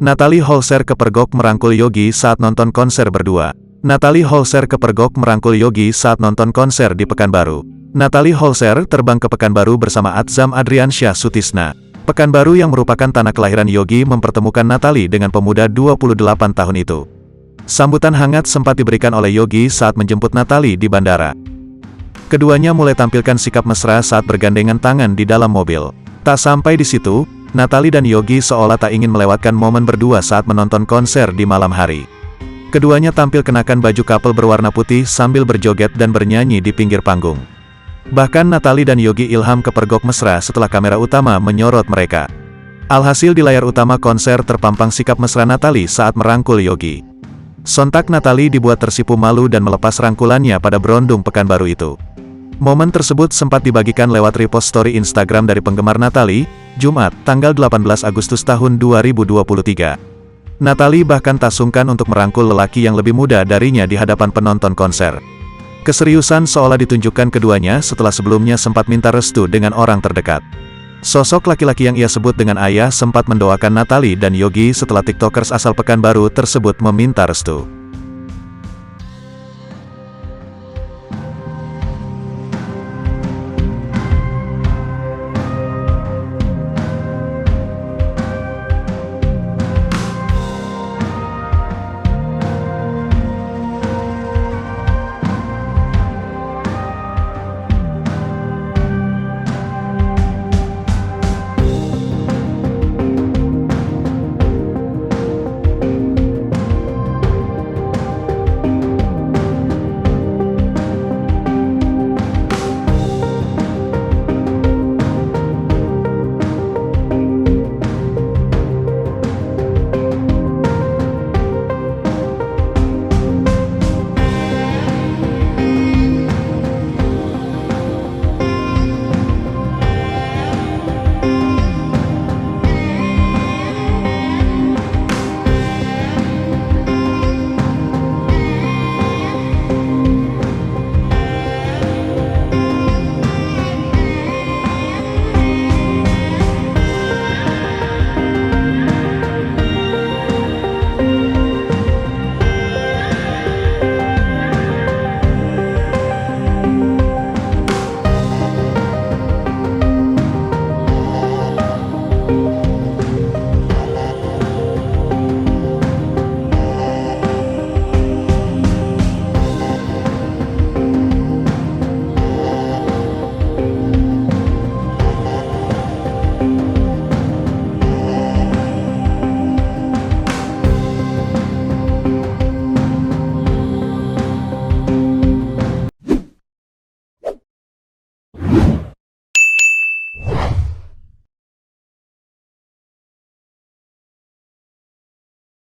Natalie Holzer kepergok merangkul Yogi saat nonton konser berdua. Natalie Holzer kepergok merangkul Yogi saat nonton konser di Pekanbaru. Natalie Holzer terbang ke Pekanbaru bersama Atzam Adriansyah Sutisna. Pekanbaru yang merupakan tanah kelahiran Yogi mempertemukan Natalie dengan pemuda 28 tahun itu. Sambutan hangat sempat diberikan oleh Yogi saat menjemput Natalie di bandara. Keduanya mulai tampilkan sikap mesra saat bergandengan tangan di dalam mobil. Tak sampai di situ, Natalie dan Yogi seolah tak ingin melewatkan momen berdua saat menonton konser di malam hari. Keduanya tampil kenakan baju couple berwarna putih sambil berjoget dan bernyanyi di pinggir panggung. Bahkan Natalie dan Yogi Ilham kepergok mesra setelah kamera utama menyorot mereka. Alhasil di layar utama konser terpampang sikap mesra Natalie saat merangkul Yogi. Sontak Natalie dibuat tersipu malu dan melepas rangkulannya pada berondong Pekanbaru itu. Momen tersebut sempat dibagikan lewat repost story Instagram dari penggemar Natalie, Jumat, tanggal 18 Agustus tahun 2023. Natalie bahkan tak sungkan untuk merangkul lelaki yang lebih muda darinya di hadapan penonton konser. Keseriusan seolah ditunjukkan keduanya setelah sebelumnya sempat minta restu dengan orang terdekat. Sosok laki-laki yang ia sebut dengan ayah sempat mendoakan Natalie dan Yogi setelah TikTokers asal Pekanbaru tersebut meminta restu.